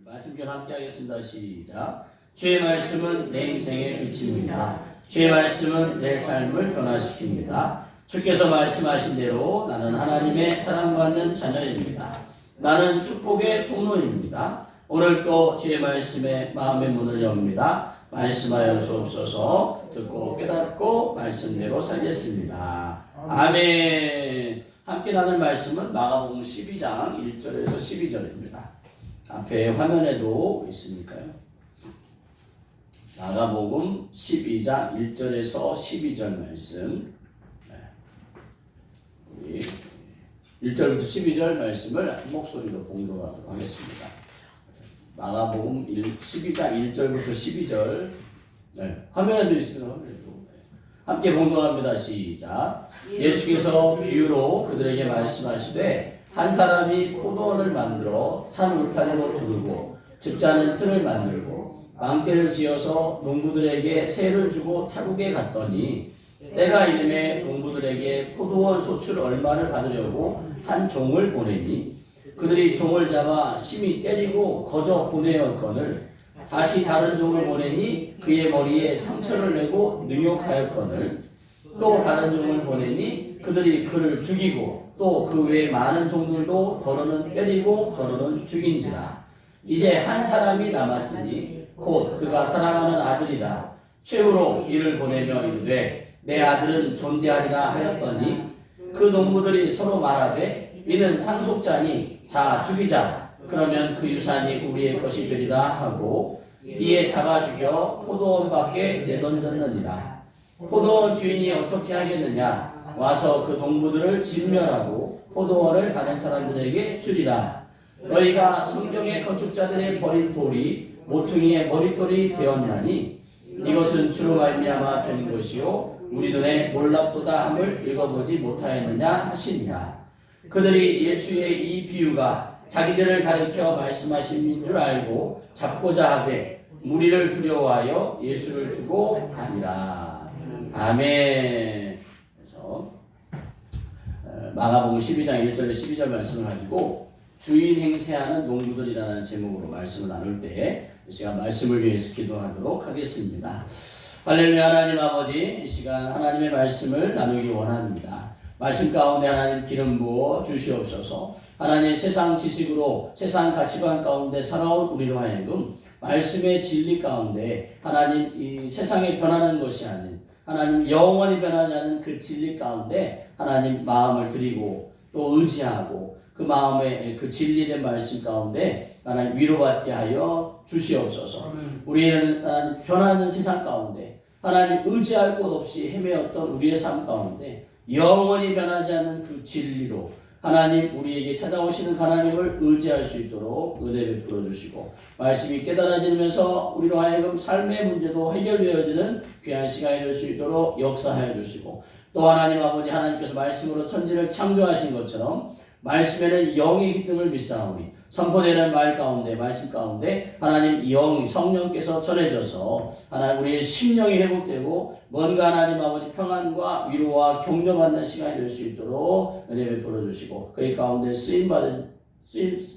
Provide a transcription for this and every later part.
말씀편 함께 하겠습니다. 시작. 주의 말씀은 내 인생의 빛입니다. 주의 말씀은 내 삶을 변화시킵니다. 주께서 말씀하신 대로 나는 하나님의 사랑받는 자녀입니다. 나는 축복의 통로입니다. 오늘도 주의 말씀에 마음의 문을 엽니다. 말씀하여 주옵소서. 듣고 깨닫고 말씀대로 살겠습니다. 아멘. 함께 나눌 말씀은 마가복음 12장 1절에서 12절입니다. 앞에 화면에도 있으니까요. 마가복음 12장 1절에서 12절 말씀. 우리 1절부터 12절 말씀을 한 목소리로 봉독하도록 하겠습니다. 마가복음 12장 1절부터 12절. 화면에도 있습니다. 함께 봉독합니다. 시작. 예수께서 비유로 그들에게 말씀하시되 한 사람이 포도원을 만들어 산 울타리로 두르고 집자는 틀을 만들고 망대를 지어서 농부들에게 세를 주고 타국에 갔더니 때가 이름에 농부들에게 포도원 소출 얼마를 받으려고 한 종을 보내니 그들이 종을 잡아 심히 때리고 거저 보내었거늘 다시 다른 종을 보내니 그의 머리에 상처를 내고 능욕하였거늘 또 다른 종을 보내니 그들이 그를 죽이고 또 그 외에 많은 종들도 더러는 때리고 더러는 죽인지라. 이제 한 사람이 남았으니 곧 그가 사랑하는 아들이라. 최후로 이를 보내며 이르되 내 아들은 존대하리라 하였더니 그 농부들이 서로 말하되 이는 상속자니 자 죽이자. 그러면 그 유산이 우리의 것이 되리라 하고 이에 잡아 죽여 포도원 밖에 내던졌느니라. 포도원 주인이 어떻게 하겠느냐? 와서 그 농부들을 진멸하고 포도원을 다른 사람들에게 주리라. 너희가 성경의 건축자들의 버린 돌이 모퉁이의 머릿돌이 되었나니 이것은 주로 말미암아 된 것이요 우리 눈에 놀랍도다 함을 읽어보지 못하였느냐 하시니라. 그들이 예수의 이 비유가 자기들을 가리켜 말씀하신 줄 알고 잡고자 하되 무리를 두려워하여 예수를 두고 가니라. 아멘. 그래서 마가복음 12장 1절에 12절 말씀을 가지고 주인 행세하는 농부들이라는 제목으로 말씀을 나눌 때 이 시간 말씀을 위해서 기도하도록 하겠습니다. 할렐루야. 하나님 아버지, 이 시간 하나님의 말씀을 나누기 원합니다. 말씀 가운데 하나님 기름 부어 주시옵소서. 하나님 세상 지식으로 세상 가치관 가운데 살아온 우리로 하여금 말씀의 진리 가운데 하나님 이 세상에 변하는 것이 아닌 하나님 영원히 변하지 않은 그 진리 가운데 하나님 마음을 드리고 또 의지하고 그 마음의 그 진리된 말씀 가운데 하나님 위로받게 하여 주시옵소서. 우리는 하나님 변하는 세상 가운데 하나님 의지할 곳 없이 헤매었던 우리의 삶 가운데 영원히 변하지 않는 그 진리로 하나님 우리에게 찾아오시는 하나님을 의지할 수 있도록 은혜를 풀어주시고 말씀이 깨달아지면서 우리로 하여금 삶의 문제도 해결되어지는 귀한 시간이 될 수 있도록 역사하여 주시고 또 하나님 아버지 하나님께서 말씀으로 천지를 창조하신 것처럼 말씀에는 영이 기쁨을 믿사오니 선포되는 말 가운데 말씀 가운데 하나님 영 성령께서 전해져서 하나님 우리의 심령이 회복되고 뭔가 하나님 아버지 평안과 위로와 격려받는 시간이 될 수 있도록 은혜 베풀어 주시고 그의 가운데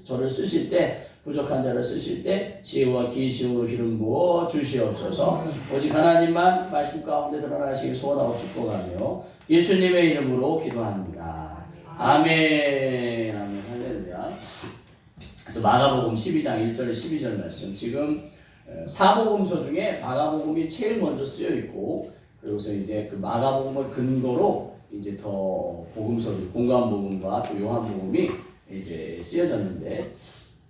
저를 쓰실 때 부족한 자를 쓰실 때 지혜와 기이심으로 기름 부어 주시옵소서. 오직 하나님만 말씀 가운데 드러나시길 소원하고 축복하며 예수님의 이름으로 기도합니다. 아멘. 아멘. 할렐루야. 그래서 마가복음 12장 1절에 12절 말씀 지금 사복음서 중에 마가복음이 제일 먼저 쓰여 있고 그리고서 이제 그 마가복음을 근거로 이제 더 복음서들 공관복음과 또 요한복음이 이제 쓰여졌는데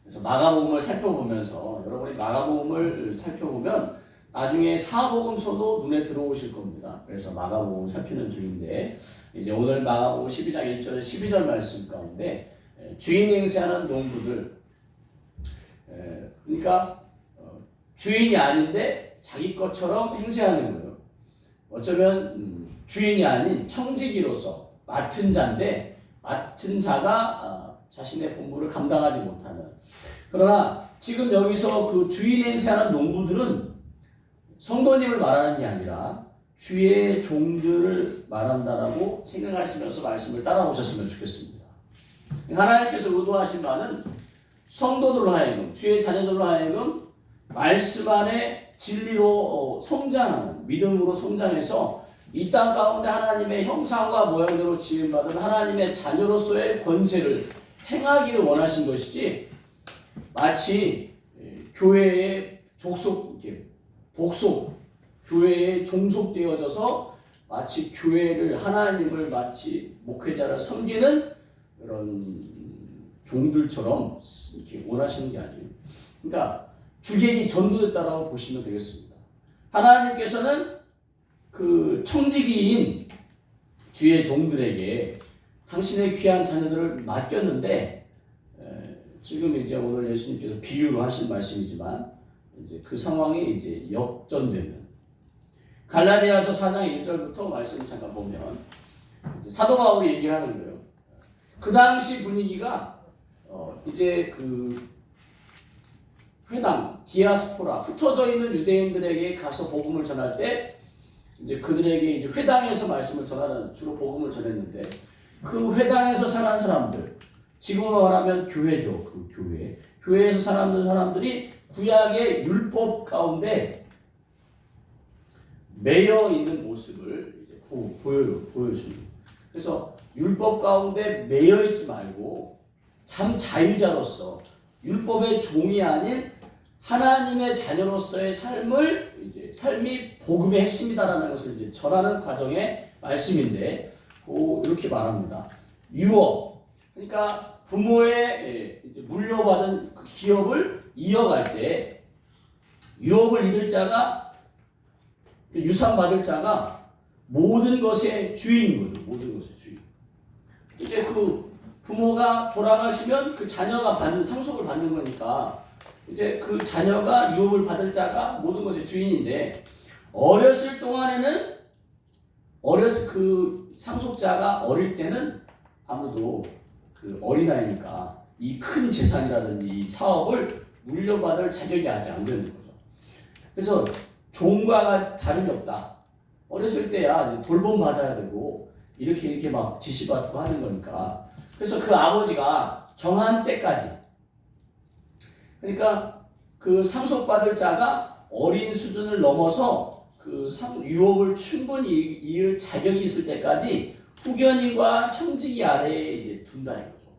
그래서 마가복음을 살펴보면서 여러분이 마가복음을 살펴보면 나중에 사복음서도 눈에 들어오실 겁니다. 그래서 마가복음을 살피는 중인데 이제 오늘 마가복음 12장 1절에 12절 말씀 가운데 주인 행세하는 농부들 그러니까 주인이 아닌데 자기 것처럼 행세하는 거예요. 어쩌면 주인이 아닌 청지기로서 맡은 자인데 맡은 자가 자신의 본분을 감당하지 못하는 그러나 지금 여기서 그 주인 행세하는 농부들은 성도님을 말하는 게 아니라 주의 종들을 말한다라고 생각하시면서 말씀을 따라오셨으면 좋겠습니다. 하나님께서 의도하신 바는 성도들로 하여금, 주의 자녀들로 하여금 말씀 안에 진리로 성장하는, 믿음으로 성장해서 이 땅 가운데 하나님의 형상과 모양대로 지음받은 하나님의 자녀로서의 권세를 행하기를 원하신 것이지, 마치 교회의 복속, 교회에 종속되어져서 마치 교회를, 하나님을 마치 목회자를 섬기는 그런 종들처럼 이렇게 원하시는 게 아니에요. 그러니까 주객이 전도됐다라고 보시면 되겠습니다. 하나님께서는 그 청지기인 주의 종들에게 당신의 귀한 자녀들을 맡겼는데, 지금 이제 오늘 예수님께서 비유로 하신 말씀이지만 이제 그 상황이 이제 역전되는, 갈라디아서 4장 1절부터 말씀을 잠깐 보면 이제 사도 바울이 얘기를 하는 거예요. 그 당시 분위기가 이제 그 회당, 디아스포라, 흩어져 있는 유대인들에게 가서 복음을 전할 때 이제 그들에게 이제 회당에서 말씀을 전하는, 주로 복음을 전했는데, 그 회당에서 사는 사람들, 지금으로 말하면 교회죠. 그 교회에서 사는 사람들이 구약의 율법 가운데 매여 있는 모습을 이제 보여주는. 그래서 율법 가운데 매여 있지 말고 참 자유자로서 율법의 종이 아닌 하나님의 자녀로서의 삶이 복음의 핵심이다라는 것을 이제 전하는 과정의 말씀인데, 이렇게 말합니다. 유업, 그러니까 부모의 이제 물려받은 그 기업을 이어갈 때 유업을 잃을 자가, 유산 받을 자가 모든 것의 주인인 거죠. 모든 것의 주인. 이제 그 부모가 돌아가시면 그 자녀가 받는, 상속을 받는 거니까 이제 그 자녀가 유업을 받을 자가 모든 것의 주인인데, 어렸을 동안에는 그 상속자가 어릴 때는 아무도 그 어린아이니까 이 큰 재산이라든지 이 사업을 물려받을 자격이 아직 안 되는 거죠. 그래서 종과 다름이 없다. 어렸을 때야 돌봄 받아야 되고 이렇게 막 지시받고 하는 거니까. 그래서 그 아버지가 정한 때까지, 그러니까 그 상속받을 자가 어린 수준을 넘어서 그 유업을 충분히 이을 자격이 있을 때까지 후견인과 청지기 아래에 이제 둔다는 거죠.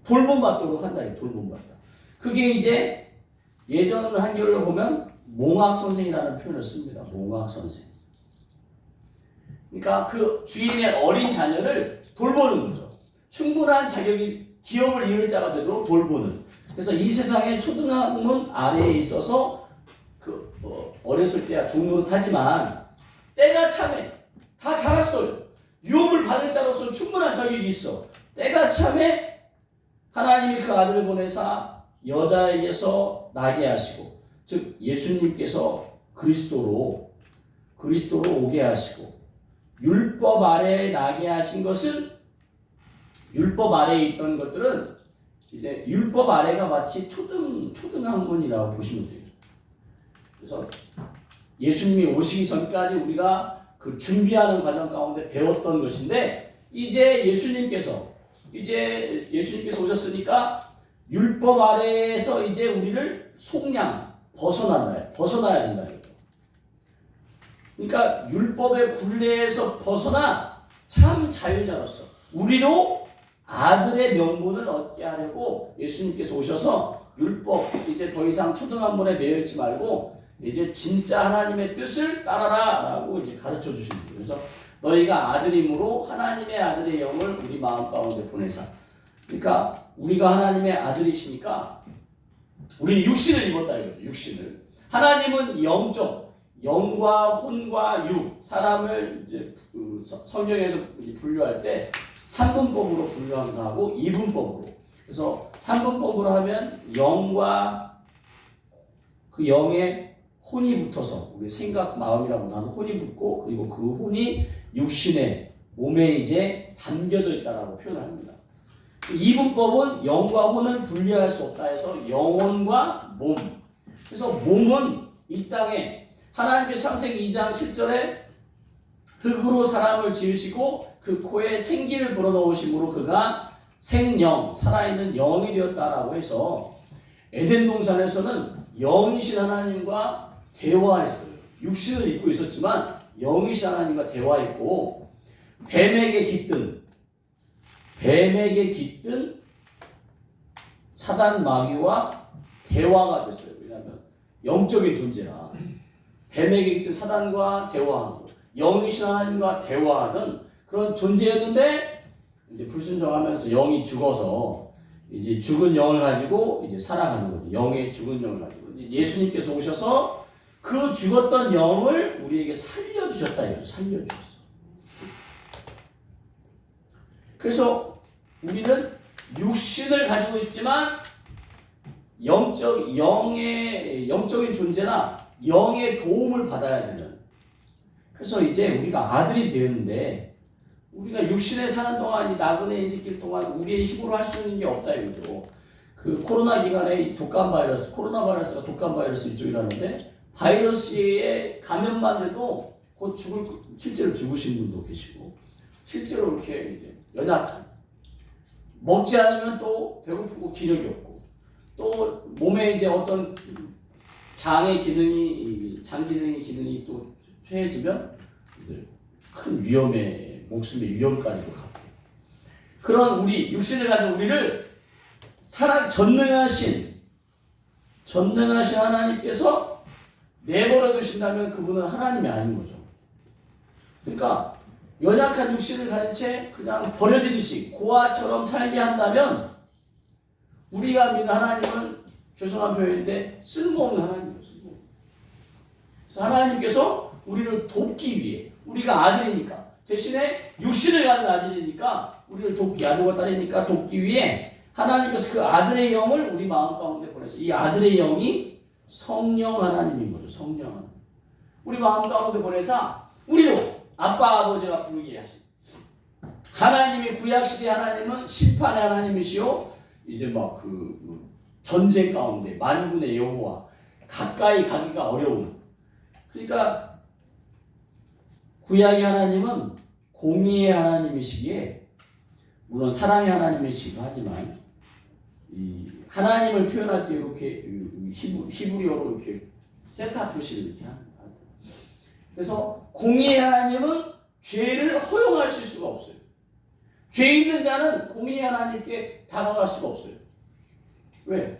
돌봄받도록 한다. 돌봄받다. 그게 이제 예전 한글로 보면 몽학 선생이라는 표현을 씁니다. 몽학 선생. 그러니까 그 주인의 어린 자녀를 돌보는 거죠. 충분한 자격이, 기업을 이을 자가 되도록 돌보는. 그래서 이 세상의 초등학문 아래에 있어서 어렸을 때야 종노릇하지만 때가 참에 다 자랐어요. 유업을 받을 자로서 충분한 자격이 있어. 때가 참에 하나님이 그 아들을 보내사 여자에게서 나게 하시고, 즉 예수님께서 그리스도로 오게 하시고, 율법 아래에 나게 하신 것은, 율법 아래에 있던 것들은 이제 율법 아래가 마치 초등학문이라고 보시면 돼요. 그래서 예수님이 오시기 전까지 우리가 그 준비하는 과정 가운데 배웠던 것인데, 이제 예수님께서 오셨으니까 율법 아래에서 이제 우리를 벗어나야 된다. 그러니까 율법의 굴레에서 벗어나 참 자유자로서 우리로 아들의 명분을 얻게 하려고 예수님께서 오셔서 율법, 이제 더 이상 초등학문에 매여 있지 말고 이제 진짜 하나님의 뜻을 따라라 라고 이제 가르쳐 주신 거예요. 그래서 너희가 아들임으로 하나님의 아들의 영을 우리 마음 가운데 보내사. 그러니까 우리가 하나님의 아들이시니까 우리는 육신을 입었다 이거죠. 육신을. 하나님은 영과 혼과 육, 사람을 이제 성경에서 분류할 때 3분법으로 분류하기도 하고 2분법으로. 그래서 3분법으로 하면 영과 그 영의 혼이 붙어서, 우리 생각, 마음이라고 하는 혼이 붙고, 그리고 그 혼이 육신의 몸에 이제 담겨져 있다라고 표현합니다. 2분법은 영과 혼을 분리할 수 없다 해서 영혼과 몸. 그래서 몸은 이 땅에 하나님께서 창세기 2장 7절에 흙으로 사람을 지으시고 그 코에 생기를 불어넣으심으로 그가 생영, 살아있는 영이 되었다라고 해서 에덴 동산에서는 영이신 하나님과 대화했어요. 육신을 입고 있었지만 영이신 하나님과 대화했고 뱀에게 깃든 사단 마귀와 대화가 됐어요. 왜냐하면 영적인 존재라 뱀에게 깃든 사단과 대화하고 영이신 하나님과 대화하는 그런 존재였는데 이제 불순종하면서 영이 죽어서 이제 죽은 영을 가지고 이제 살아가는 거죠. 영의 죽은 영을 가지고 이제 예수님께서 오셔서 그 죽었던 영을 우리에게 살려주셨다 이거죠. 살려주셨어. 그래서 우리는 육신을 가지고 있지만 영적인 존재나 영의 도움을 받아야 되는. 그래서 이제 우리가 아들이 되었는데 우리가 육신에 사는 동안 이 나그네 인생길 동안 우리의 힘으로 할 수 있는 게 없다 이거죠. 그 코로나 기간에 코로나 바이러스가 독감 바이러스 일종이라는데 바이러스에 감염만 해도 곧 실제로 죽으신 분도 계시고 실제로 이렇게 이제 연약한 먹지 않으면 또 배고프고 기력이 없고 또 몸에 이제 어떤 장 기능이 또 쇠해지면 이제 큰 목숨의 위험까지도 가고 그런 우리 육신을 가진 우리를 전능하신 하나님께서 내버려 두신다면 그분은 하나님이 아닌 거죠. 그러니까 연약한 육신을 가진 채 그냥 버려지듯이 고아처럼 살게 한다면 우리가 믿는 하나님은 죄송한 표현인데 쓸모없는 하나님이에요. 그래서 하나님께서 우리를 돕기 위해 우리가 아들이니까 대신에 육신을 가진 아들이니까 우리를 아들과 딸이니까 돕기 위해 하나님께서 그 아들의 영을 우리 마음 가운데 보내서 이 아들의 영이 성령 하나님인 거죠. 성령 하나님. 우리 마음 가운데 보내서 우리도 아빠 아버지가 부르게 하신 하나님이 구약시대 하나님은 심판의 하나님이시요 이제 막 전쟁 가운데 만군의 여호와 가까이 가기가 어려운 그러니까 구약의 하나님은 공의의 하나님이시기에 물론 사랑의 하나님이시기도 하지만 이 하나님을 표현할 때 이렇게 히브리어로 이렇게 세타 표시를 이렇게 합니다. 그래서 공의의 하나님은 죄를 허용하실 수가 없어요. 죄 있는 자는 공의의 하나님께 다가갈 수가 없어요. 왜?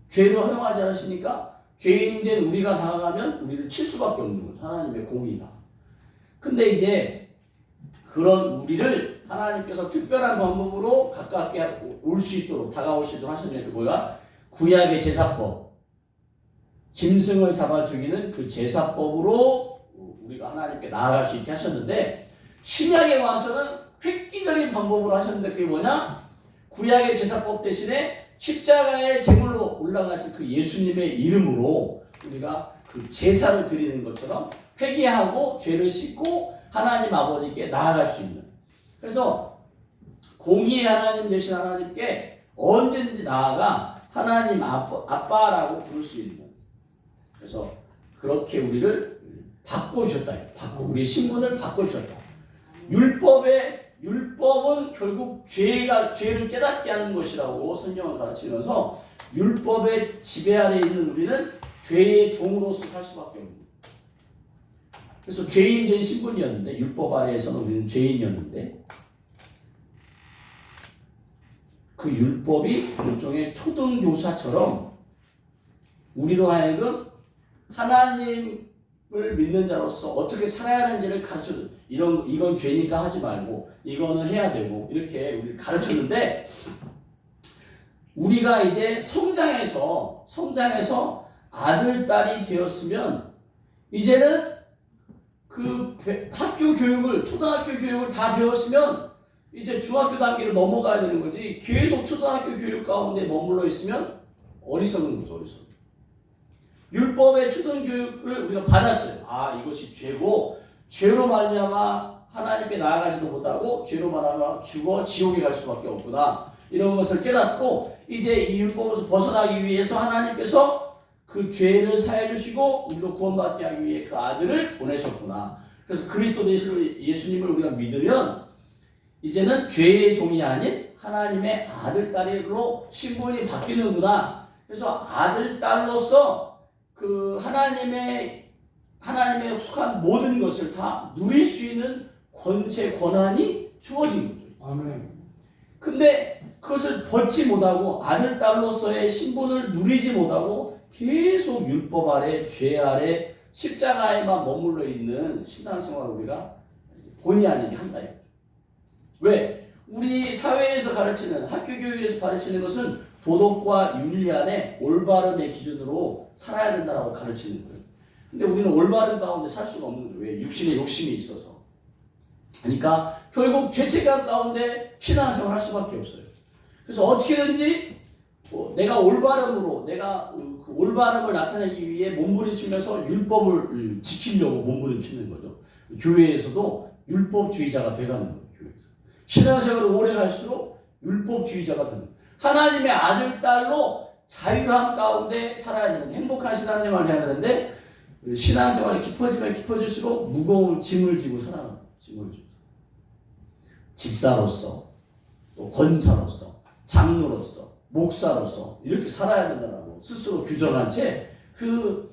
죄를 허용하지 않으시니까 죄인된 우리가 다가가면 우리를 칠 수밖에 없는 거죠. 하나님의 공의가. 근데 이제 그런 우리를 하나님께서 특별한 방법으로 가깝게 올 수 있도록 다가올 수 있도록 하셨는데 그 뭐야? 구약의 제사법. 짐승을 잡아 죽이는 그 제사법으로 우리가 하나님께 나아갈 수 있게 하셨는데 신약에 와서는 획기적인 방법으로 하셨는데 그게 뭐냐? 구약의 제사법 대신에 십자가의 제물로 올라가신 그 예수님의 이름으로 우리가 그 제사를 드리는 것처럼 회개하고 죄를 씻고 하나님 아버지께 나아갈 수 있는 그래서 공의의 하나님 되신 하나님께 언제든지 나아가 하나님 아빠라고 부를 수 있는 그래서 그렇게 우리를 바꿔주셨다. 우리의 신분을 바꿔주셨다. 율법은 결국 죄를 깨닫게 하는 것이라고 성경을 가르치면서 율법의 지배 아래 있는 우리는 죄의 종으로서 살 수밖에 없는 거예요. 그래서 죄인된 신분이었는데 율법 아래에서는 우리는 죄인이었는데 그 율법이 일종의 초등교사처럼 우리로 하여금 하나님을 믿는 자로서 어떻게 살아야 하는지를 가르쳐줘. 이건 죄니까 하지 말고 이거는 해야 되고 이렇게 우리를 가르쳤는데 우리가 이제 성장해서 아들, 딸이 되었으면 이제는 그 학교 교육을 초등학교 교육을 다 배웠으면 이제 중학교 단계로 넘어가야 되는 거지 계속 초등학교 교육 가운데 머물러 있으면 어리석은 거죠. 어리석은. 율법의 초등교육을 우리가 받았어요. 이것이 죄고 죄로 말미암아 하나님께 나아가지도 못하고 죄로 말미암아 죽어 지옥에 갈 수밖에 없구나. 이런 것을 깨닫고 이제 이 율법에서 벗어나기 위해서 하나님께서 그 죄를 사해 주시고 우리도 구원받게 하기 위해 그 아들을 보내셨구나. 그래서 그리스도 되신 예수님을 우리가 믿으면 이제는 죄의 종이 아닌 하나님의 아들, 딸로 신분이 바뀌는구나. 그래서 아들, 딸로서 그 하나님의 속한 모든 것을 다 누릴 수 있는 권세, 권한이 주어진 거죠. 아멘. 근데 그것을 벗지 못하고 아들, 딸로서의 신분을 누리지 못하고 계속 율법 아래, 죄 아래, 십자가에만 머물러 있는 신앙생활을 우리가 본의 아니게 한다. 왜? 우리 사회에서 가르치는, 학교 교육에서 가르치는 것은 도덕과 윤리 안에 올바름의 기준으로 살아야 된다고 가르치는 거예요. 근데 우리는 올바름 가운데 살 수가 없는 거예요. 왜? 육신의 욕심이 있어서. 그러니까 결국 죄책감 가운데 신앙생활을 할 수밖에 없어요. 그래서 어떻게든지 내가 올바름으로, 내가 그 올바름을 나타내기 위해 몸부림치면서 율법을 지키려고 몸부림치는 거죠. 교회에서도 율법주의자가 돼가는 거예요. 교회에서. 신앙생활을 오래 갈수록 율법주의자가 되는 거예요. 하나님의 아들, 딸로 자유함 가운데 살아야 되는, 행복한 신앙생활을 해야 되는데 신앙생활이 깊어지면 깊어질수록 무거운 짐을 지고 살아가는 거예요. 짐을 지고. 집사로서, 또 권사로서, 장로로서, 목사로서 이렇게 살아야 된다고 스스로 규정한 채 그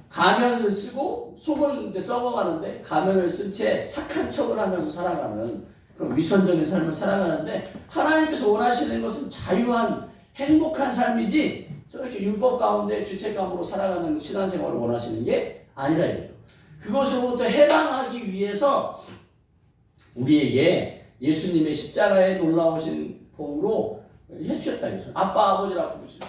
가면을 쓰고 속은 이제 썩어가는데 가면을 쓴 채 착한 척을 하면서 살아가는 그런 위선적인 삶을 살아가는데, 하나님께서 원하시는 것은 자유한 행복한 삶이지 저렇게 율법 가운데 죄책감으로 살아가는 신앙생활을 원하시는 게 아니라 이거죠. 그것으로부터 해방하기 위해서 우리에게 예수님의 십자가에 놀라우신 복으로 해주셨다. 아빠, 아버지라 부르실 때.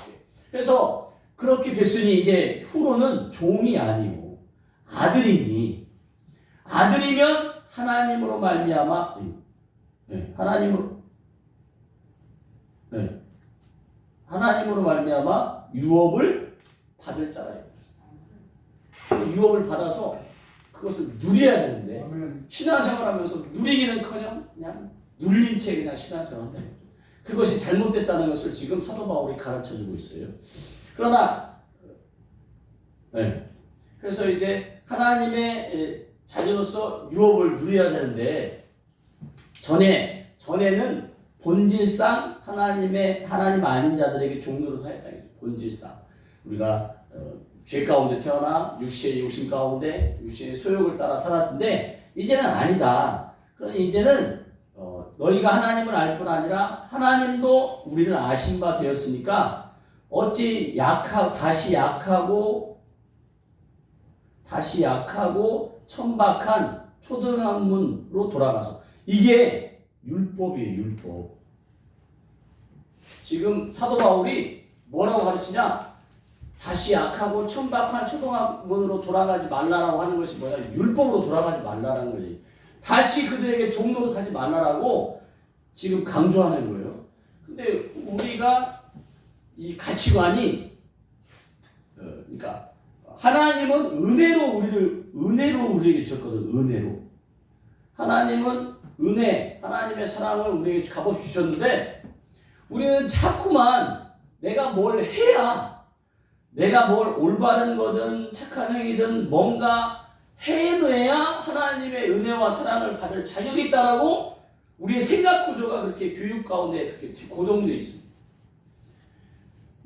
그래서 그렇게 됐으니 이제 후로는 종이 아니고 아들이니, 아들이면 하나님으로 말미암아, 하나님으로 말미암아 유업을 받을 자라. 유업을 받아서 그것을 누려야 되는데 신앙생활하면서 누리기는커녕 그냥 눌린 채 그냥 신앙생활한다. 그것이 잘못됐다는 것을 지금 사도 바울이 가르쳐주고 있어요. 그러나 그래서 이제 하나님의 자녀로서 유업을 누려야 되는데 전에는 본질상 하나님 아닌 자들에게 종로로 사였다. 본질상 우리가 죄 가운데 태어나 육신의 욕심 가운데 육신의 소욕을 따라 살았는데 이제는 아니다. 그러니 이제는 너희가 하나님을 알 뿐 아니라 하나님도 우리를 아신 바 되었으니까 어찌 다시 약하고 천박한 초등학문으로 돌아가서, 이게 율법이에요. 율법. 지금 사도 바울이 뭐라고 가르치냐? 다시 약하고 천박한 초등학문으로 돌아가지 말라라고 하는 것이 뭐냐? 율법으로 돌아가지 말라라는 거지. 다시 그들에게 종로로 가지 말라라고 지금 강조하는 거예요. 근데 우리가 이 가치관이 그러니까 하나님은 은혜로 우리에게 주셨거든. 은혜로. 하나님은 하나님의 사랑을 우리에게 값없이 주셨는데 우리는 자꾸만 내가 뭘 해야, 내가 뭘 올바른 거든 착한 행위든 뭔가 해내야 하나님의 은혜와 사랑을 받을 자격이 있다라고 우리의 생각 구조가 그렇게 교육 가운데 그렇게 고정되어 있습니다.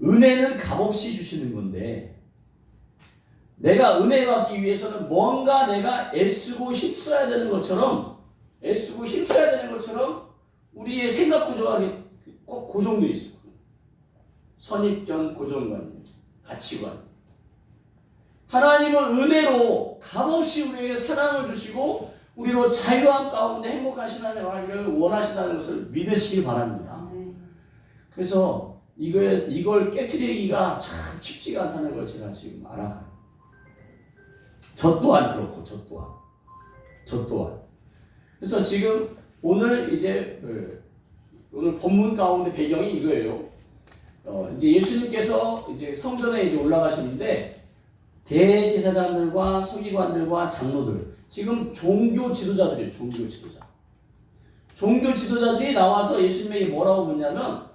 은혜는 값없이 주시는 건데 내가 은혜 받기 위해서는 뭔가 내가 애쓰고 힘써야 되는 것처럼 우리의 생각 구조가 꼭 고정되어 있어요. 선입견, 고정관, 가치관. 하나님은 은혜로 값없이 우리에게 사랑을 주시고 우리로 자유함 가운데 행복한 신앙생활을 하기를 원하신다는 것을 믿으시기 바랍니다. 그래서 이걸 깨트리기가 참 쉽지가 않다는 걸 제가 지금 알아가요. 저 또한 그렇고 저 또한. 그래서 지금 오늘 본문 가운데 배경이 이거예요. 이제 예수님께서 이제 성전에 이제 올라가셨는데 대제사장들과 서기관들과 장로들, 지금 종교 지도자들이에요. 종교 지도자들이 나와서 예수님에게 뭐라고 묻냐면,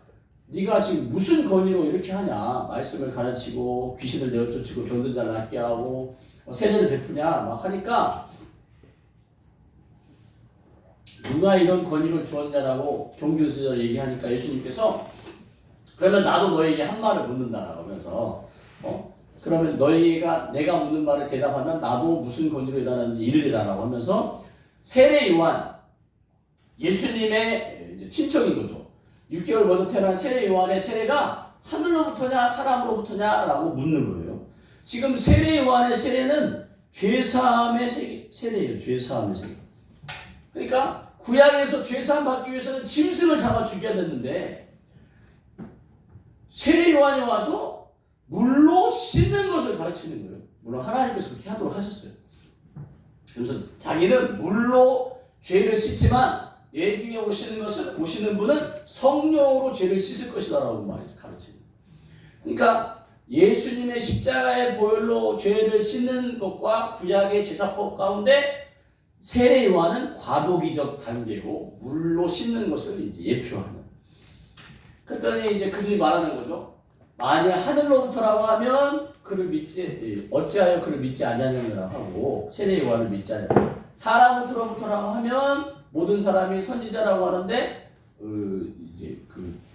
네가 지금 무슨 권위로 이렇게 하냐? 말씀을 가르치고 귀신을 내어쫓고 병든 자를 낫게 하고 세례를 베푸냐? 막 하니까 누가 이런 권위를 주었냐라고 종교지도자를 얘기하니까 예수님께서 그러면 나도 너에게 한 말을 묻는다라고 하면서 그러면 너희가 내가 묻는 말에 대답하면 나도 무슨 권위로 일어나는지 이르리라라고 하면서 세례 요한 예수님의 이제 친척인 거죠. 6개월 먼저 태어난 세례 요한의 세례가 하늘로부터냐 사람으로부터냐라고 묻는 거예요. 지금 세례 요한의 세례는 죄사함의 세례예요. 죄사함의 세례. 그러니까 구약에서 죄사함 받기 위해서는 짐승을 잡아 죽여야 됐는데 세례 요한이 와서 물로 씻는 것을 가르치는 거예요. 물론 하나님께서 그렇게 하도록 하셨어요. 그래서 자기는 물로 죄를 씻지만 내 뒤에 오시는 분은 성령으로 죄를 씻을 것이다라고 가르칩니다. 그러니까 예수님의 십자가의 보혈로 죄를 씻는 것과 구약의 제사법 가운데 세례 요한은 과도기적 단계로 물로 씻는 것을 이제 예표하는. 그랬더니 이제 그들이 말하는 거죠. 만약 하늘로부터라고 하면 어찌하여 그를 믿지 아니하느냐고 하고 세례 요한을 믿지 아니하느냐. 사람으로부터라고 하면 모든 사람이 선지자라고 하는데 이제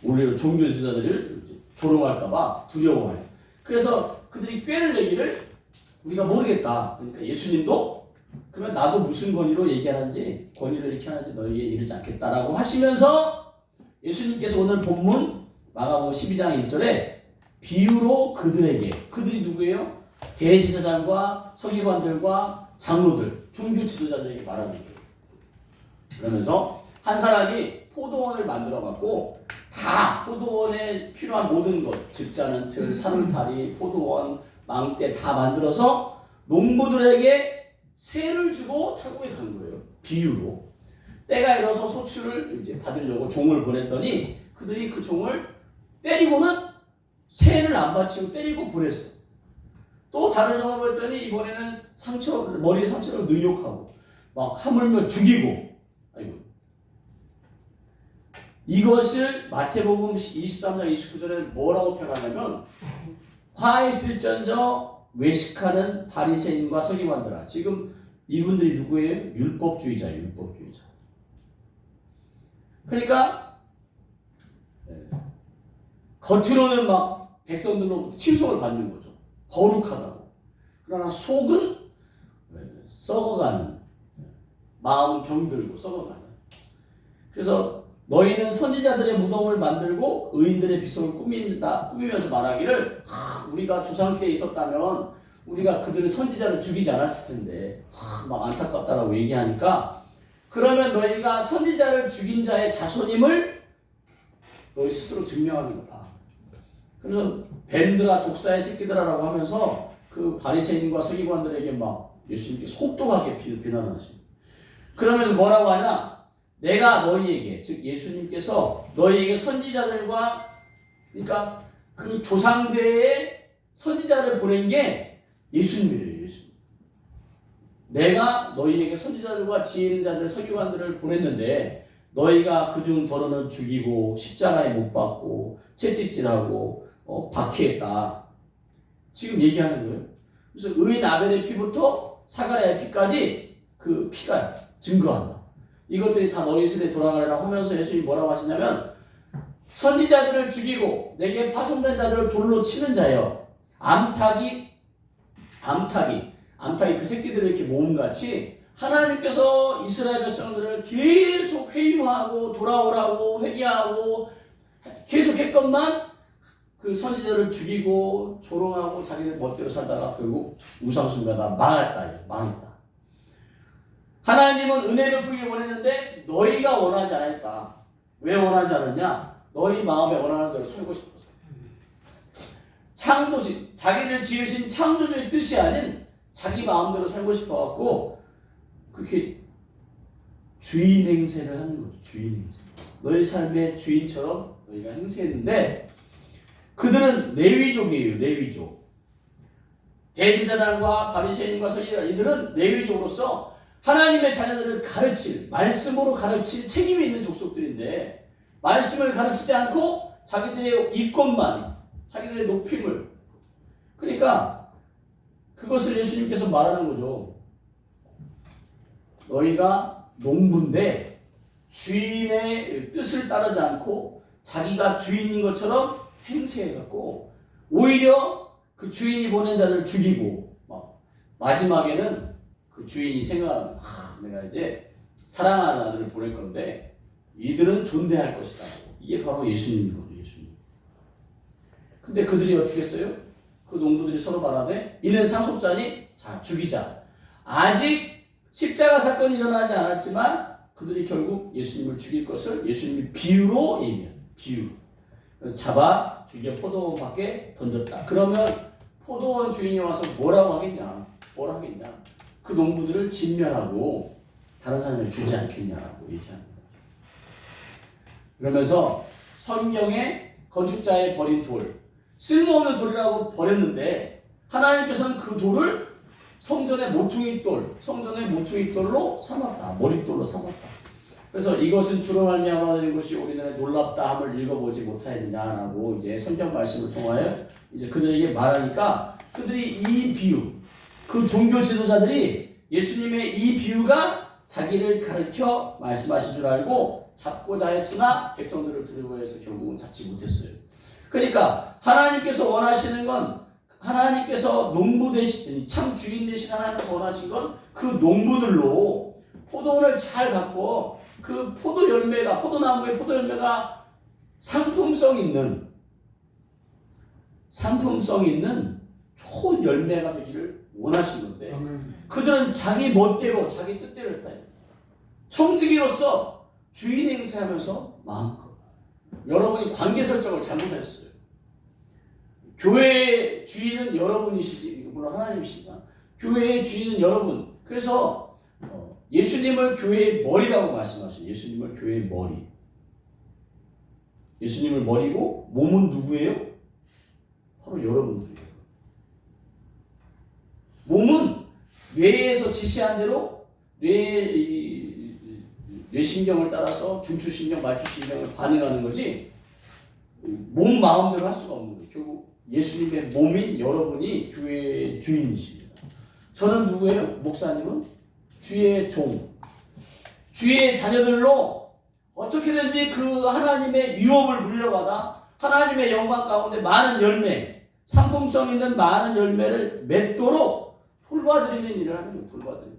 우리 종교 지도자들을 조롱할까봐 두려워해요. 그래서 그들이 꾀를 내기를 우리가 모르겠다. 그러니까 예수님도 그러면 나도 무슨 권위로 얘기하는지 권위를 이렇게 하는지 너희에게 이르지 않겠다라고 하시면서 예수님께서 오늘 본문 마가복음 12장 1절에 비유로 그들이 누구예요? 대제사장과 서기관들과 장로들, 종교 지도자들에게 말하는 거예요. 그러면서 한 사람이 포도원을 만들어 갖고 다 포도원에 필요한 모든 것, 즉자는 틀, 산울타리, 포도원, 망대 다 만들어서 농부들에게 세를 주고 타국에 간 거예요. 비유로. 때가 이뤄서 소출을 이제 받으려고 종을 보냈더니 그들이 그 종을 때리고는 세를 안 바치고 때리고 보냈어. 또 다른 종을 보냈더니 이번에는 머리에 상처를 능욕하고 막 하물며 죽이고. 아이고. 이것을 마태복음 23장 29절에 뭐라고 표현하냐면 화 있을전저 외식하는 바리새인과 서기관들아. 지금 이분들이 누구예요? 율법주의자예요. 율법주의자. 그러니까 겉으로는 막 백성들로부터 칭송을 받는 거죠. 거룩하다고. 그러나 속은 썩어가는, 마음은 병들고 썩어가는. 그래서 너희는 선지자들의 무덤을 만들고 의인들의 빗속을 꾸미면서 말하기를 우리가 조상 때 있었다면 우리가 그들의 선지자를 죽이지 않았을 텐데 막 안타깝다라고 얘기하니까 그러면 너희가 선지자를 죽인 자의 자손임을 너희 스스로 증명하는 거다. 그래서 뱀들아 독사의 새끼들아라고 하면서 그 바리새인과 서기관들에게 막 예수님께서 혹독하게 비난을 하십니다. 그러면서 뭐라고 하냐? 내가 너희에게, 즉 예수님께서 너희에게 선지자들과 그러니까 그 조상대의 선지자를 보낸 게 예수님이래요. 예수님. 내가 너희에게 선지자들과 지혜 있는 자들, 서기관들을 보냈는데 너희가 그중 더러는 죽이고 십자가에 못 박고 채찍질하고 박해했다. 지금 얘기하는 거예요. 그래서 의인 아벨의 피부터 사가랴의 피까지 그 피가 증거한다. 이것들이 다 너희 세대에 돌아가리라고 하면서 예수님이 뭐라고 하시냐면 선지자들을 죽이고 내게 파송된 자들을 돌로 치는 자여 암탉이 그 새끼들을 이렇게 모음같이 하나님께서 이스라엘 백성들을 계속 회유하고 돌아오라고 회개하고 계속 했건만 그 선지자를 죽이고 조롱하고 자기들 멋대로 살다가 결국 우상숭배가 망했다. 하나님은 은혜를 풀기 원했는데 너희가 원하지 않았다. 왜 원하지 않았냐? 너희 마음에 원하는 대로 살고 싶어서. 자기를 지으신 창조주의 뜻이 아닌 자기 마음대로 살고 싶어갖고 그렇게 주인 행세를 하는 거죠. 주인 행세. 너희 삶의 주인처럼 너희가 행세했는데 그들은 레위족이에요. 레위족. 대제사장과 바리새인과 서기관 이들은 레위족으로서 하나님의 자녀들을 말씀으로 가르칠 책임이 있는 족속들인데 말씀을 가르치지 않고 자기들의 이권만, 자기들의 높임을 그러니까 그것을 예수님께서 말하는 거죠. 너희가 농부인데 주인의 뜻을 따르지 않고 자기가 주인인 것처럼 행세해갖고 오히려 그 주인이 보낸 자들을 죽이고 마지막에는 그 주인이 생각하는 내가 이제 사랑하는 아들을 보낼 건데 이들은 존대할 것이다. 이게 바로 예수님이거든요. 예수님. 근데 그들이 어떻게 했어요? 그 농부들이 서로 말하되 이는 상속자니 자 죽이자. 아직 십자가 사건이 일어나지 않았지만 그들이 결국 예수님을 죽일 것을 예수님이 비유로 얘기해요. 비유. 잡아 죽여 포도원 밖에 던졌다. 그러면 포도원 주인이 와서 뭐라고 하겠냐? 뭐라 하겠냐? 그 농부들을 진멸하고 다른 사람을 주지 않겠냐라고 얘기합니다. 그러면서 성경에 거주자의 버린 돌, 쓸모없는 돌이라고 버렸는데 하나님께서는 그 돌을 성전의 모퉁이 돌로 삼았다. 머릿돌로 삼았다. 그래서 이것은 주로 말미암아 된 것이 우리나라의 놀랍다함을 읽어보지 못하였느냐라고 이제 성경 말씀을 통하여 이제 그들에게 말하니까 그들이 이 비유, 그 종교 지도자들이 예수님의 이 비유가 자기를 가르쳐 말씀하신 줄 알고 잡고자 했으나 백성들을 두려워해서 결국은 잡지 못했어요. 그러니까 하나님께서 원하시는 건 하나님께서 농부 대신 참 주인 대신 하나님께서 원하신 건 그 농부들로 포도를 잘 갖고 그 포도 열매가 포도나무의 포도 열매가 상품성 있는 좋은 열매가 되기를 원하신 건데 그들은 자기 멋대로 자기 뜻대로 했다. 청지기로서 주인 행세하면서 마음껏 여러분이 관계 설정을 잘못했어요. 교회의 주인은 여러분이시지 물론 하나님이시지만 교회의 주인은 여러분. 그래서 예수님을 교회의 머리라고 말씀하셔요. 예수님을 교회의 머리. 예수님을 머리고 몸은 누구예요? 바로 여러분들이에요. 몸은 뇌에서 지시한 대로 뇌신경을 따라서 중추신경, 말추신경을 반응하는 거지 몸 마음대로 할 수가 없는 거예요. 결국 예수님의 몸인 여러분이 교회의 주인이십니다. 저는 누구예요? 목사님은 주의 종, 주의 자녀들로 어떻게든지 그 하나님의 유업을 물려받아 하나님의 영광 가운데 많은 열매, 상품성 있는 많은 열매를 맺도록 돌봐드리는 일을 하는 거예요. 돌봐드리는.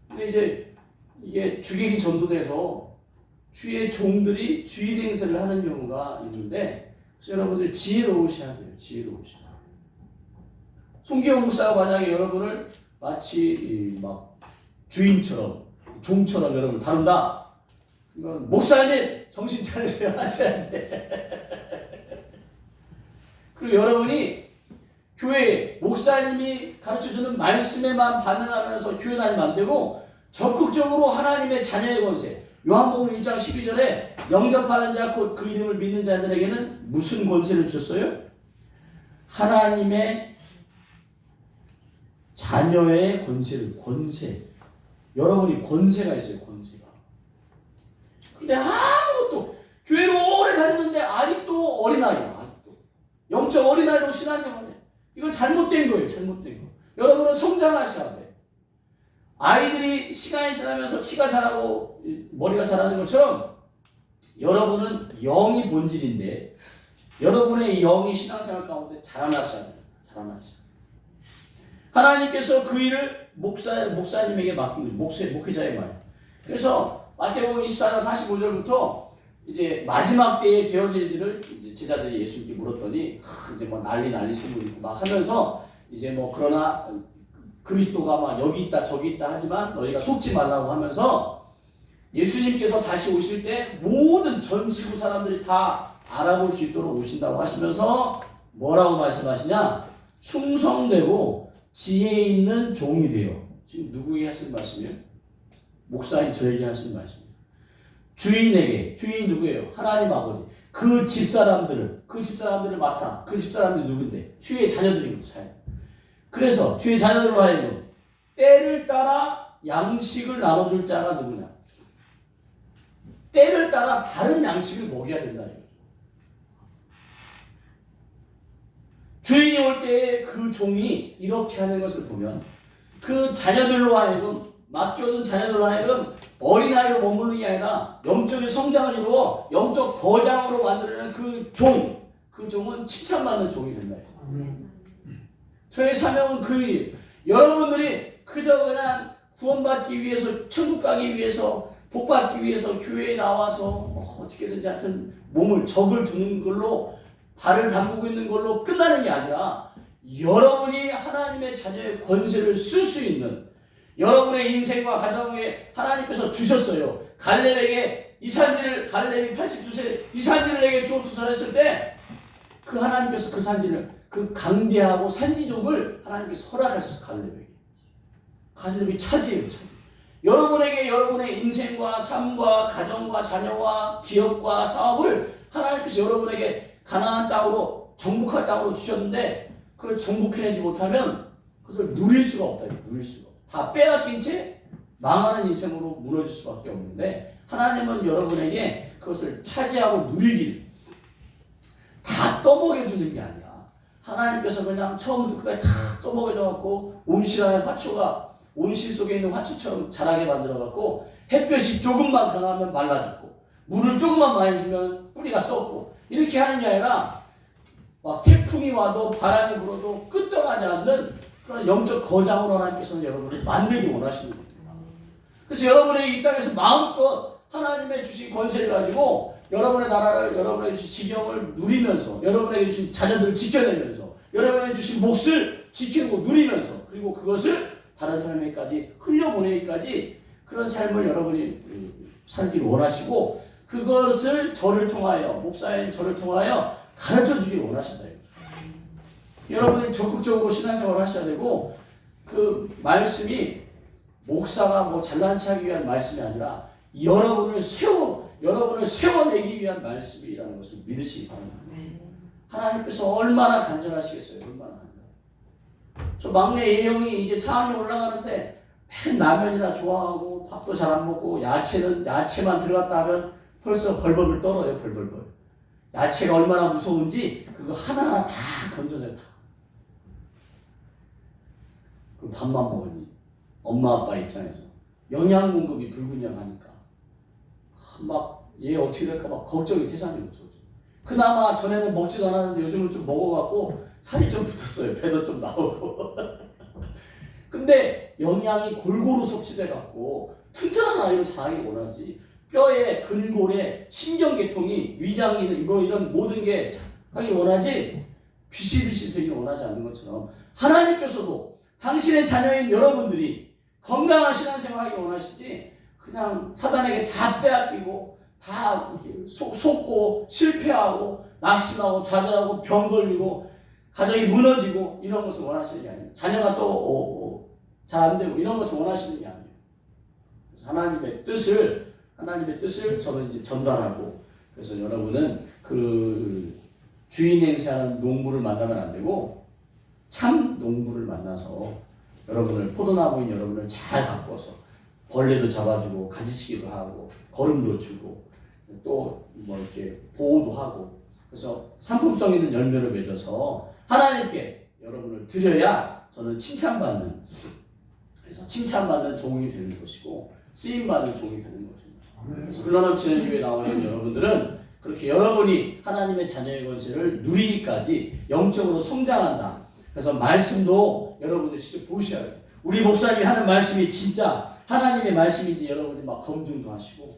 근데 이제 이게 주객이 전도돼서 주의 종들이 주인 행세를 하는 경우가 있는데 여러분들이 지혜로우셔야 돼요. 지혜로우셔야 돼요. 송기영 목사가 만약에 여러분을 마치 막 주인처럼 종처럼 여러분을 다룬다. 이건 목사님 정신 차리세요 하셔야 돼. 그리고 여러분이 교회 목사님이 가르쳐주는 말씀에만 반응하면서 교회 다니면 안 되고 적극적으로 하나님의 자녀의 권세. 요한복음 1장 12절에 영접하는 자 곧 그 이름을 믿는 자들에게는 무슨 권세를 주셨어요? 하나님의 자녀의 권세. 여러분이 권세가 있어요. 권세가. 근데 아무것도 교회로 오래 다녔는데 아직도 어린아이야. 아직도 영적 어린아이로 신앙생활해. 이건 잘못된 거예요. 잘못된 거. 여러분은 성장하셔야 돼. 아이들이 시간이 지나면서 키가 자라고 머리가 자라는 것처럼 여러분은 영이 본질인데 여러분의 영이 신앙생활 가운데 자라나셔야 돼요. 자라나셔야 돼요. 하나님께서 그 일을 목사님에게 맡긴 거예요. 목회자의 말. 그래서 마태복음 24장 45절부터 이제 마지막 때에 되어질 일을 이제 제자들이 예수님께 물었더니 이제 뭐 난리 소문 있고 막 하면서 이제 뭐 그러나 그리스도가 막 여기 있다 저기 있다 하지만 너희가 속지 말라고 하면서 예수님께서 다시 오실 때 모든 전 지구 사람들이 다 알아볼 수 있도록 오신다고 하시면서 뭐라고 말씀하시냐? 충성되고 지혜 있는 종이 되어. 지금 누구에게 하신 말씀이에요? 목사인 저에게 하신 말씀이에요. 주인에게. 주인이 누구예요? 하나님 아버지. 그 집사람들을 맡아. 그 집사람들이 누군데? 주의 자녀들인 거예요. 그래서 주의 자녀들로 하여금 때를 따라 양식을 나눠줄 자가 누구냐? 때를 따라 다른 양식을 먹여야 된다. 주인이 올 때에 그 종이 이렇게 하는 것을 보면 그 자녀들로 하여금 맡겨둔 자녀들로 하여금 어린아이로 머무르는 게 아니라 영적인 성장을 이루어 영적 거장으로 만들어내는 그 종은 칭찬받는 종이 된다. 저의 사명은 여러분들이 그저 그냥 구원받기 위해서, 천국 가기 위해서, 복받기 위해서 교회에 나와서 어떻게든지 하여튼 몸을 적을 두는 걸로, 발을 담그고 있는 걸로 끝나는 게 아니라 여러분이 하나님의 자녀의 권세를 쓸 수 있는, 여러분의 인생과 가정에 하나님께서 주셨어요. 갈렙에게 갈렙이 82세 이 산지를 내게 주옵소서 했을 때 그 하나님께서 그 산지를, 그 강대하고 산지족을 하나님께서 허락하셔서 갈렙이 차지해요. 여러분에게 여러분의 인생과 삶과 가정과 자녀와 기업과 사업을 하나님께서 여러분에게 가나안 땅으로, 정복할 땅으로 주셨는데 그걸 정복해내지 못하면 그것을 누릴 수가 없다. 누릴 수가 없다. 다 빼앗긴 채 망하는 인생으로 무너질 수밖에 없는데, 하나님은 여러분에게 그것을 차지하고 누리길, 다 떠먹여주는 게 아니라 하나님께서 그냥 처음부터 끝까지 다 떠먹여줘갖고 온실안의 화초가 온실 속에 있는 화초처럼 자라게 만들어갖고 햇볕이 조금만 강하면 말라 죽고 물을 조금만 많이 주면 뿌리가 썩고 이렇게 하는 게 아니라 막 태풍이 와도 바람이 불어도 끄떡하지 않는 그런 영적 거장으로 하나님께서는 여러분을 만들기 원하시는 겁니다. 그래서 여러분의 이 땅에서 마음껏 하나님의 주신 권세를 가지고 여러분의 나라를, 여러분에게 주신 지경을 누리면서, 여러분에게 주신 자녀들을 지켜내면서, 여러분에게 주신 몫을 지키고 누리면서, 그리고 그것을 다른 사람에게까지 흘려보내기까지 그런 삶을 여러분이 살기를 원하시고, 그것을 저를 통하여, 목사인 저를 통하여 가르쳐주기를 원하신다. 여러분이 적극적으로 신앙생활을 하셔야 되고, 그 말씀이 목사가 뭐 잘난 척하기 위한 말씀이 아니라 여러분을 세워내기 위한 말씀이라는 것을 믿으시기 바랍니다. 하나님께서 얼마나 간절하시겠어요. 얼마나 간절해요. 저 막내 예영이 이제 4학년 올라가는데 맨 라면이나 좋아하고 밥도 잘 안 먹고 야채만 들어갔다 하면 벌써 벌벌벌 떨어요. 벌벌벌. 야채가 얼마나 무서운지 그거 하나하나 다 건져내요. 그럼 밥만 먹으니 엄마 아빠 입장에서 영양 공급이 불균형하니까 막 얘 어떻게 될까 막 걱정이 태산이 거죠. 그나마 전에는 먹지도 않았는데 요즘은 좀 먹어갖고 살이 좀 붙었어요. 배도 좀 나오고. 근데 영양이 골고루 섭취돼갖고 튼튼한 아이를 자라기 원하지, 뼈에 근골에 신경계통이 위장이 뭐 이런 모든 게 하기 원하지 비실비실 되기 원하지 않는 것처럼 하나님께서도 당신의 자녀인 여러분들이 건강한 신앙생활 하기 원하시지 그냥 사단에게 다 빼앗기고 다 속고 실패하고 낙심하고 좌절하고 병 걸리고 가정이 무너지고 이런 것을 원하시는 게 아니에요. 자녀가 또 잘 안 되고 이런 것을 원하시는 게 아니에요. 그래서 하나님의 뜻을 저는 이제 전달하고, 그래서 여러분은 그 주인 행세하는 농부를 만나면 안 되고 참 농부를 만나서 여러분을, 포도나무인 여러분을 잘 가꿔서 벌레도 잡아주고 가지치기도 하고 거름도 주고 또 뭐 이렇게 보호도 하고, 그래서 상품성 있는 열매를 맺어서 하나님께 여러분을 드려야 저는 칭찬받는, 그래서 칭찬받는 종이 되는 것이고 쓰임받는 종이 되는 것입니다. 그래서 흘러넘치는 교회에 나오신 여러분들은 그렇게 여러분이 하나님의 자녀의 권세를 누리기까지 영적으로 성장한다. 그래서 말씀도 여러분들 직접 보셔야 돼요. 우리 목사님이 하는 말씀이 진짜 하나님의 말씀인지 여러분이 막 검증도 하시고,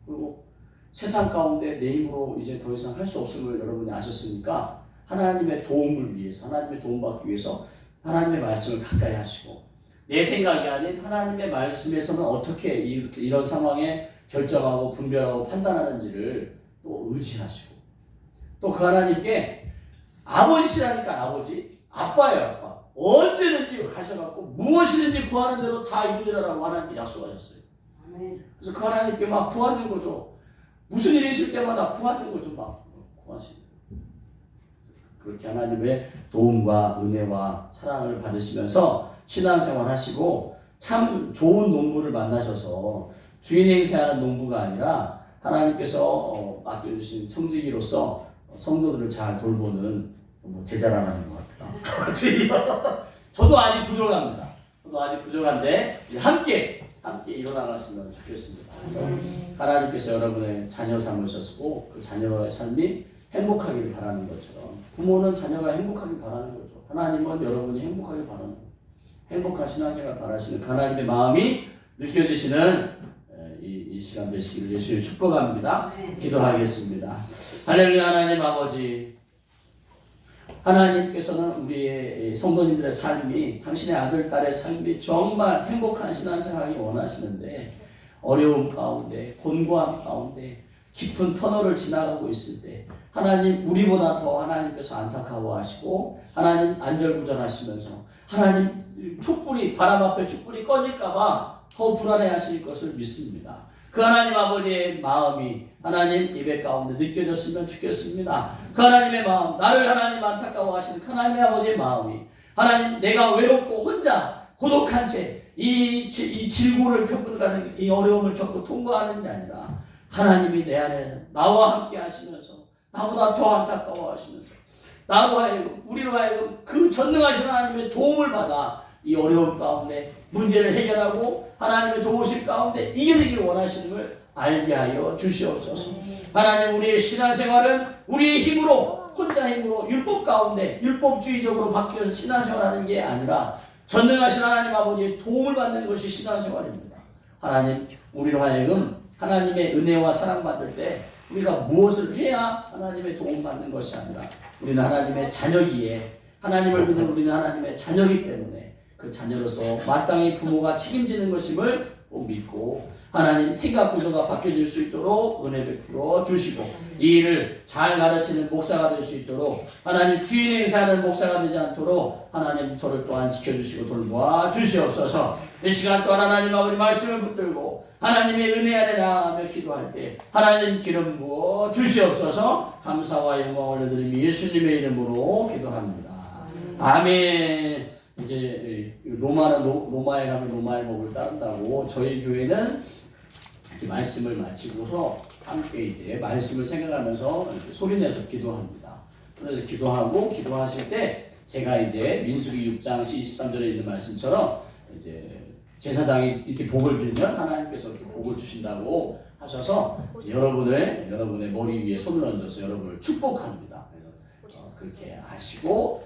그리고 세상 가운데 내 힘으로 이제 더 이상 할 수 없음을 여러분이 아셨으니까 하나님의 도움을 위해서, 하나님의 도움받기 위해서 하나님의 말씀을 가까이 하시고, 내 생각이 아닌 하나님의 말씀에서는 어떻게 이런 상황에 결정하고 분별하고 판단하는지를 또 의지하시고, 또 그 하나님께 아버지시라니까 아빠예요. 아빠. 언제든지 가셔갖고 무엇이든지 구하는 대로 다 이루리라고 하나님께 약속하셨어요. 그래서 그 하나님께 막 구하는 거죠. 무슨 일이 있을 때마다 구하는 거죠. 막 구하시는 거예요. 그렇게 하나님의 도움과 은혜와 사랑을 받으시면서 신앙생활 하시고, 참 좋은 농부를 만나셔서 주인 행세하는 농부가 아니라 하나님께서 맡겨주신 청지기로서 성도들을 잘 돌보는 제자라는 것 같아요. 저도 아직 부족합니다. 저도 아직 부족한데 함께 함께 일어나갔으면 좋겠습니다. 그래서 하나님께서 여러분의 자녀 삼으셨고 그 자녀의 삶이 행복하기를 바라는 것처럼 부모는 자녀가 행복하길 바라는 거죠. 하나님은 여러분이 행복하길 바라는 거예요. 행복한 신앙생활 바라시는 하나님의 마음이 느껴지시는 이 시간 되시기를 예수님 축복합니다. 기도하겠습니다. 할렐루야. 하나님 아버지, 하나님께서는 우리의 성도님들의 삶이 당신의 아들 딸의 삶이 정말 행복한 신앙생활이 원하시는데 어려움 가운데 곤고함 가운데 깊은 터널을 지나가고 있을 때 하나님 우리보다 더 하나님께서 안타까워하시고 하나님 안절부절하시면서 하나님 촛불이 바람 앞에 촛불이 꺼질까봐 더 불안해하실 것을 믿습니다. 그 하나님 아버지의 마음이 하나님 예배 가운데 느껴졌으면 좋겠습니다. 그 하나님의 마음, 나를 하나님 안타까워하시는 그 하나님의 아버지의 마음이 하나님 내가 외롭고 혼자 고독한 채 이 질고를 겪고 가는 이 어려움을 겪고 통과하는 게 아니라 하나님이 내 안에 나와 함께 하시면서 나보다 더 안타까워하시면서 나로 하여금 우리로 하여금 그 전능하신 하나님의 도움을 받아 이 어려움 가운데 문제를 해결하고 하나님의 도우심 가운데 이겨내기를 원하시는 걸 알게 하여 주시옵소서. 하나님 우리의 신앙생활은 우리의 힘으로 혼자 힘으로 율법 가운데 율법주의적으로 바뀌어서 신앙생활하는 게 아니라 전능하신 하나님 아버지의 도움을 받는 것이 신앙생활입니다. 하나님 우리로 하여금 하나님의 은혜와 사랑받을 때 우리가 무엇을 해야 하나님의 도움받는 것이 아니라 우리는 하나님의 자녀기에 하나님을 믿는 우리는 하나님의 자녀이기 때문에 그 자녀로서 마땅히 부모가 책임지는 것임을 믿고 하나님 생각 구조가 바뀌어질 수 있도록 은혜 베풀어 주시고 이 일을 잘 가르치는 목사가 될 수 있도록 하나님 주인 행사하는 목사가 되지 않도록 하나님 저를 또한 지켜주시고 돌보아 주시옵소서. 이 시간 또한 하나님 아버지 말씀을 붙들고 하나님의 은혜 안에 나아가며 기도할 때 하나님 기름 부어 주시옵소서. 감사와 영광을 올려드리며 예수님의 이름으로 기도합니다. 아멘. 이제 로마에 가면 로마의 법을 따른다고 저희 교회는 이제 말씀을 마치고서 함께 이제 말씀을 생각하면서 이렇게 소리내서 기도합니다. 그래서 기도하실 때 제가 이제 민수기 6장 23절에 있는 말씀처럼 이제 제사장이 이렇게 복을 빌면 하나님께서 이렇게 복을 주신다고 하셔서 여러분의 머리 위에 손을 얹어서 여러분을 축복합니다. 그렇게 하시고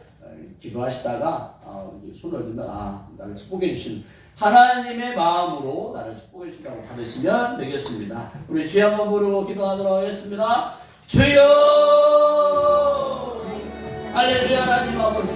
기도하시다가 손을 들면 나를 축복해 주신 하나님의 마음으로 나를 축복해 주신다고 받으시면 되겠습니다. 우리 주여 한번 부르고 기도하도록 하겠습니다. 주여 할렐루야. 하나님 아버지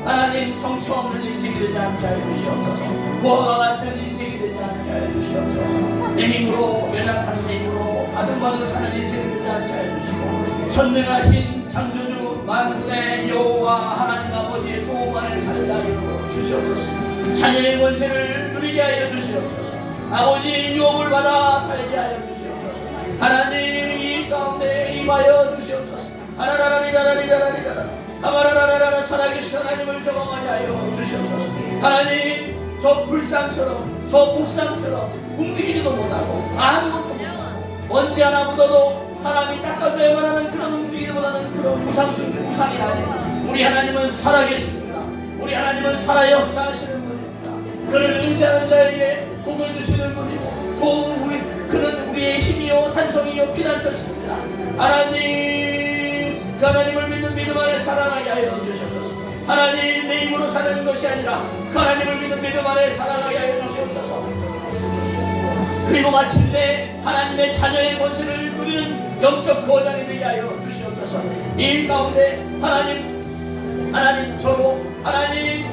하나님 정처 없는 인생이 되지 않게 하여 주시옵소서. 무화과 같은 인생이 되지 않게 하여 주시옵소서. 내 힘으로 연약한 내 힘으로 아등바등 사는 인생이 되지 않게 하여 주시고 전능하신 창조주 만군의 여호와 하나님 아버지의 도움 안에 살게 하여 주시옵소서. 자녀의 권세를 누리게 하여 주시옵소서. 아버지의 유업을 받아 살게 하여 주시옵소서. 하나님 이 가운데 임하여 주시옵소서. 하나라라리라라리라라리라라 아마라라라라 살아계신 하나님을 경험하게 하여 주시옵소서. 하나님 저 불상처럼 저 목상처럼 움직이지도 못하고 아무것도 못하고 먼지 하나 묻어도 사람이 닦아줘야만 하는 그런 움직이지 못하는 그런 우상이 아닌 우리 하나님은 살아계십니다. 우리 하나님은 살아 역사하시는 분입니다. 그를 의지하는 자에게 복을 주시는 분이고 그는 우리의 힘이요 산성이요 피난처십니다. 하나님 그 하나님을 믿는 믿음 안에 살아가게 하여 주시옵소서. 하나님 내 힘으로 사는 것이 아니라 그 하나님을 믿는 믿음 안에 살아가게 하여 주시옵소서. 그리고 마침내 하나님의 자녀의 권세를 누리는 영적 거장이 되게 하여 주시옵소서. 이 일 가운데 하나님 저로 하나님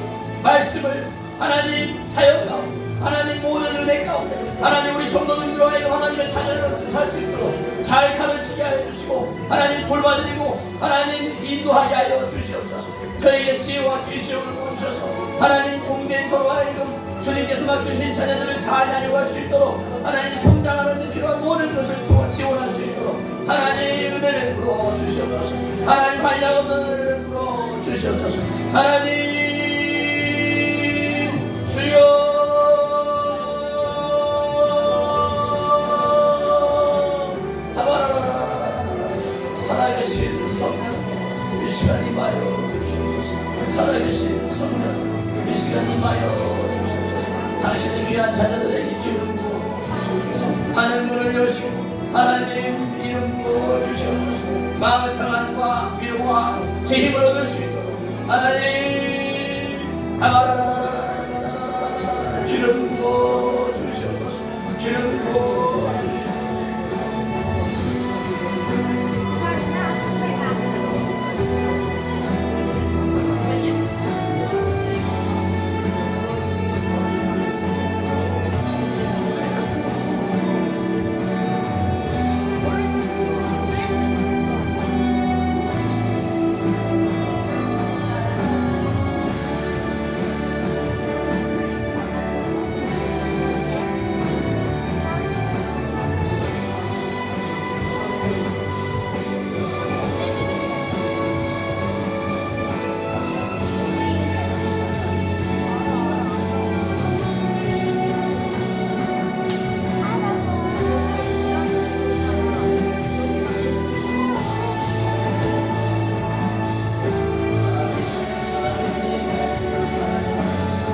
말씀을 하나님 사역 가운데 하나님 모든 은혜 가운데 하나님 우리 성도님들과 하나님의 자녀로서 살 수 있도록 잘 가르치게 하여 주시고 하나님 돌봐드리고 하나님 인도하게 하여 주시옵소서. 저에게 지혜와 계시를 주셔서 하나님 종된 저로 하여금 주님께서 맡겨주신 자녀들을 잘 다녀갈 수 있도록 하나님 성장하는 데 필요한 모든 것을 지원할 수 있도록 하나님 은혜를 풀어 주시옵소서. 하나님 한량 없는 은혜를 풀어 주시옵소서. 하나님 주여 살아계신 성령 이 시간 임하여 주시옵소서. 살아계신 성령 이 시간 임하여 주시옵소서. 당신의 귀한 자녀들에게 기름 부어 주시옵소서. 하늘 문을 여시고 하나님 이름 부어 주시옵소서. 마음의 평안과 위로와 제 힘을 얻을 수 있도록 하나님 기름 부어 주시옵소서. 기름 부어 주시옵소서.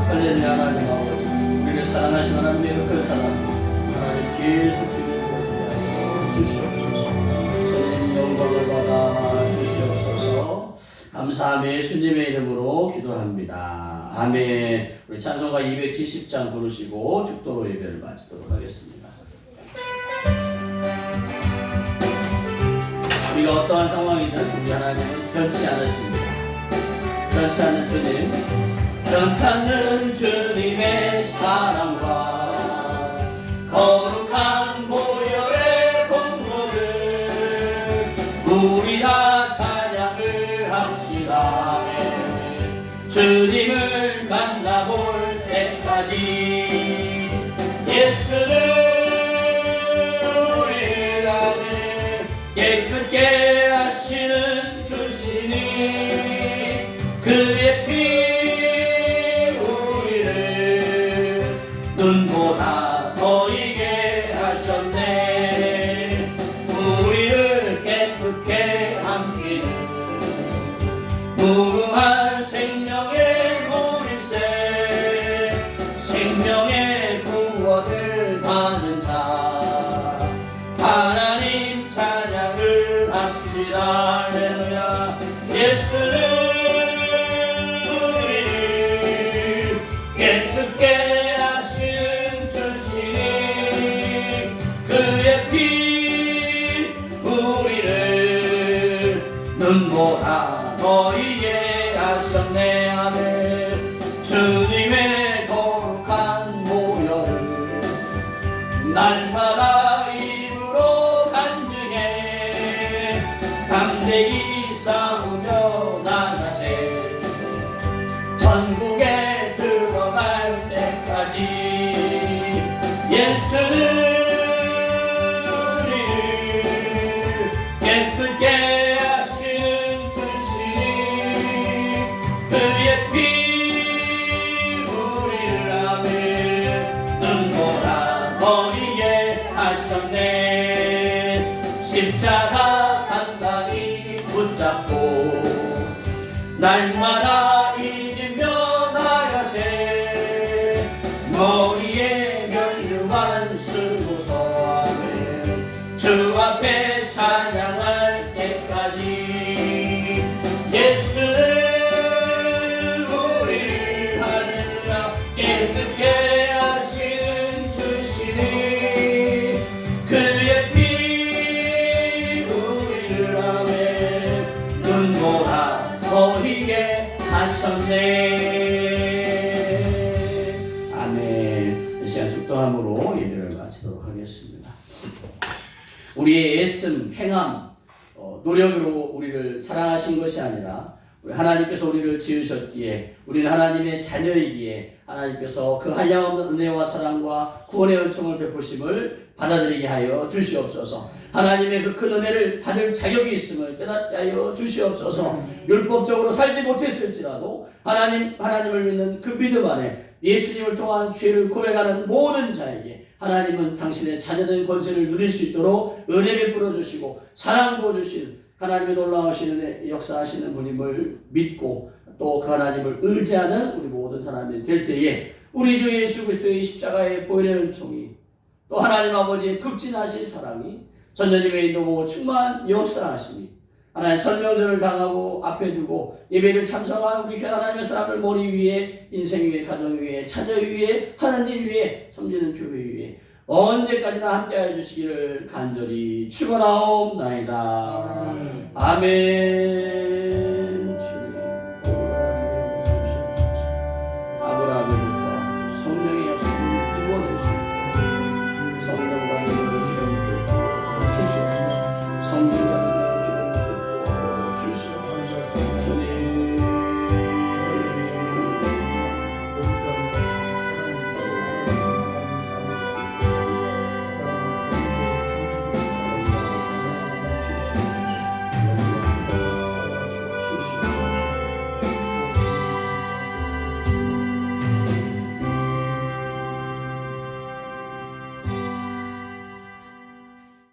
할렐루야. 하나님 아버지, 우리를 사랑하신 하나님의 그 사랑 하나님 계속 기도하여 주시옵소서. 주님 영광을 받아 주시옵소서. 감사하며 예수님의 이름으로 기도합니다. 아멘. 우리 찬송가 270장 부르시고 죽도로 예배를 마치도록 하겠습니다. 우리가 어떠한 상황이든 우리 하나님은 변치 않으십니다. 변치 않는 주님, 변치 않는 주님의 사랑과 거룩한 보혈의 공로를 우리 다 찬양을 합시다. 주님을 만나볼 때까지 예수는 우리를 향해 깨끗게 하시는 주시니 그의 피 눈보다 더이게 하셨네. 우리를 깨끗게 함기는 무궁한 생명의 보리새 생명의 구원을 받은 자 하나님 찬양을 합시다. 할렐루야. 예수는 우리를 깨끗게 그의 피 우리를 눈보다 더이게 하셨네. 아멘. 주님의 거룩한 보혈을 날마다 입으로 간증해 담대히 싸우며 나가세. 전국에 들어갈 때까지 예수는 깨끗게 하시는 주시니 그의 피 우리를 아멘. 눈보다 더이게 하셨네. 십자가 단단히 붙잡고 날마다 이기며 나가세. 머리에 멸류관 쓰고서 주 앞에 찬양할 때까지 예수는 우리를 할렐루야 깨끗게 하시는 주시니 그의 피 우리를 아멘. 눈보다 더이게 하셨네. 아멘. 이 시간 축도함으로 예배를 마치도록 하겠습니다. 우리의 애씀, 행함, 노력으로 우리를 사랑하신 것이 아니라 우리 하나님께서 우리를 지으셨기에 우리는 하나님의 자녀이기에 하나님께서 그 한량없는 은혜와 사랑과 구원의 은총을 베푸심을 받아들이게 하여 주시옵소서. 하나님의 그 큰 은혜를 받을 자격이 있음을 깨닫게 하여 주시옵소서. 율법적으로 살지 못했을지라도 하나님을 믿는 그 믿음 안에 예수님을 통한 죄를 고백하는 모든 자에게 하나님은 당신의 자녀된 권세를 누릴 수 있도록 은혜 베풀어 주시고 사랑 부어 주신 하나님의 놀라우신 역사하시는 분임을 믿고 또 그 하나님을 의지하는 우리 모든 사람들이 될 때에 우리 주 예수 그리스도의 십자가의 보혈의 은총이 또 하나님 아버지의 극진하신 사랑이 전도님의 인도고 충만 역사하심이 하나님 설명전을 당하고 앞에 두고 예배를 참석한 우리 하나님의 사람을 머리 위에 인생 위에 가정 위에 자녀 위에 하나님 위에 섬기는 교회 위에 언제까지나 함께해 주시기를 간절히 축원하옵나이다. 아멘.